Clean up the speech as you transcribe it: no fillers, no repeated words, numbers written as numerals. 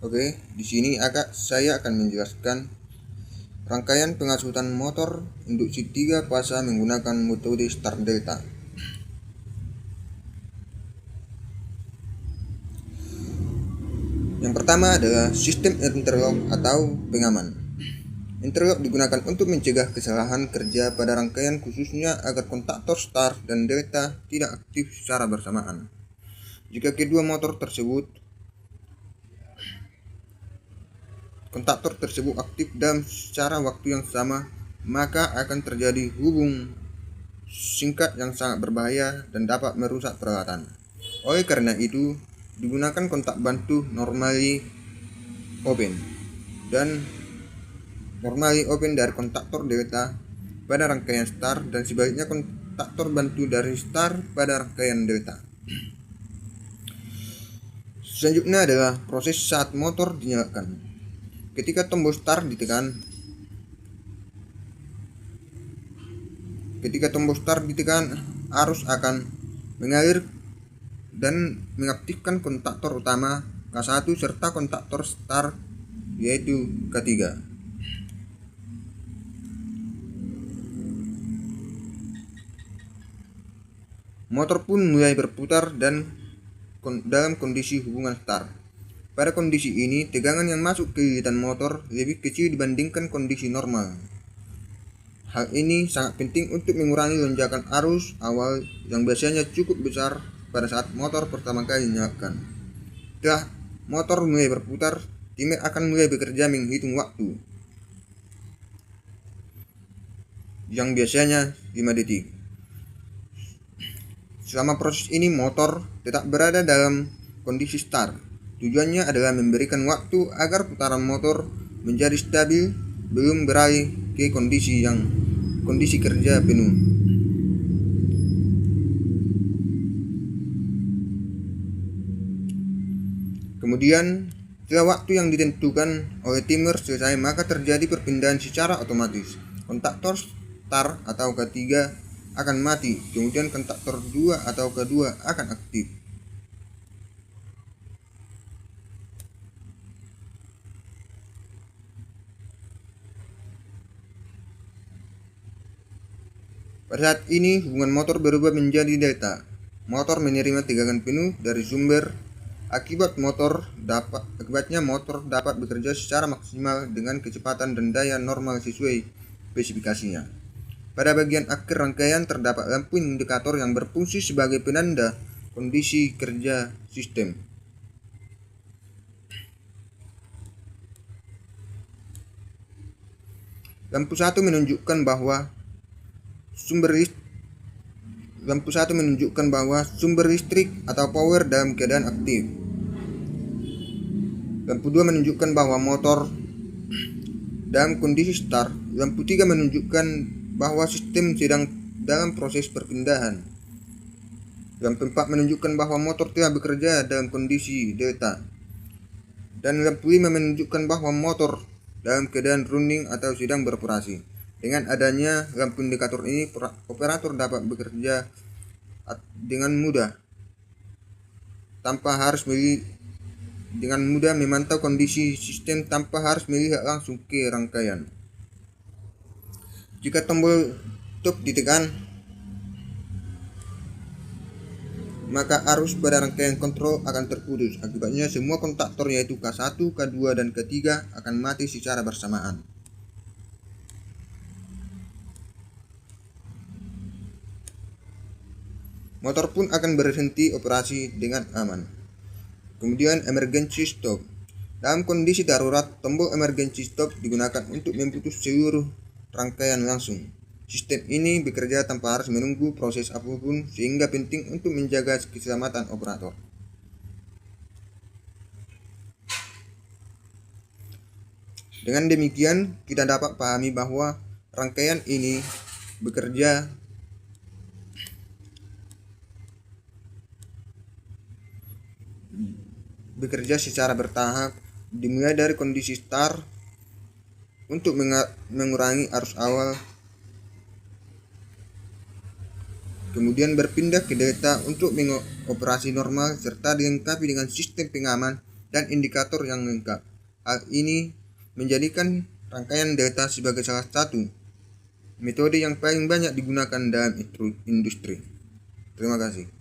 Oke, di sini saya akan menjelaskan rangkaian pengasutan motor induksi 3 fase menggunakan metode start delta. Yang pertama adalah sistem interlock atau pengaman. Interlock digunakan untuk mencegah kesalahan kerja pada rangkaian, khususnya agar kontaktor start dan delta tidak aktif secara bersamaan. Jika kedua kontaktor tersebut aktif dalam secara waktu yang sama, maka akan terjadi hubung singkat yang sangat berbahaya dan dapat merusak peralatan. Oleh karena itu, digunakan kontak bantu normally open dan normally open dari kontaktor delta pada rangkaian start dan sebaliknya kontaktor bantu dari start pada rangkaian delta. Selanjutnya adalah proses saat motor dinyalakan. Ketika tombol start ditekan, arus akan mengalir dan mengaktifkan kontaktor utama K1 serta kontaktor start yaitu K3. Motor pun mulai berputar dan dalam kondisi hubungan start. Pada kondisi ini, tegangan yang masuk ke lilitan motor lebih kecil dibandingkan kondisi normal. Hal ini sangat penting untuk mengurangi lonjakan arus awal yang biasanya cukup besar pada saat motor pertama kali dinyalakan. Setelah motor mulai berputar, timer akan mulai bekerja menghitung waktu, yang biasanya 5 detik. Selama proses ini motor tetap berada dalam kondisi start. Tujuannya adalah memberikan waktu agar putaran motor menjadi stabil belum beralih ke kondisi kerja penuh. Kemudian, setelah waktu yang ditentukan oleh timer selesai, maka terjadi perpindahan secara otomatis. Kontaktor start atau K3 akan mati, kemudian kontaktor 2 atau K2 akan aktif. Pada saat ini hubungan motor berubah menjadi delta. Motor menerima tegangan penuh dari sumber. Akibatnya motor dapat bekerja secara maksimal dengan kecepatan dan daya normal sesuai spesifikasinya. Pada bagian akhir rangkaian terdapat lampu indikator yang berfungsi sebagai penanda kondisi kerja sistem. Lampu satu menunjukkan bahwa sumber listrik atau power dalam keadaan aktif. Lampu 2 menunjukkan bahwa motor dalam kondisi start. Lampu 3 menunjukkan bahwa sistem sedang dalam proses perpindahan. Lampu 4 menunjukkan bahwa motor telah bekerja dalam kondisi delta. Dan lampu 5 menunjukkan bahwa motor dalam keadaan running atau sedang beroperasi. Dengan adanya lampu indikator ini, operator dapat bekerja dengan mudah memantau kondisi sistem tanpa harus melihat langsung ke rangkaian. Jika tombol stop ditekan, maka arus pada rangkaian kontrol akan terputus. Akibatnya semua kontaktor yaitu K1, K2, dan K3 akan mati secara bersamaan. Motor pun akan berhenti operasi dengan aman. Kemudian emergency stop. Dalam kondisi darurat, tombol emergency stop digunakan untuk memutus seluruh rangkaian langsung. Sistem ini bekerja tanpa harus menunggu proses apapun, sehingga penting untuk menjaga keselamatan operator. Dengan demikian, kita dapat pahami bahwa rangkaian ini bekerja secara bertahap, dimulai dari kondisi start untuk mengurangi arus awal, kemudian berpindah ke delta untuk mengoperasi normal, serta dilengkapi dengan sistem pengaman dan indikator yang lengkap. Hal ini menjadikan rangkaian data sebagai salah satu metode yang paling banyak digunakan dalam industri. Terima kasih.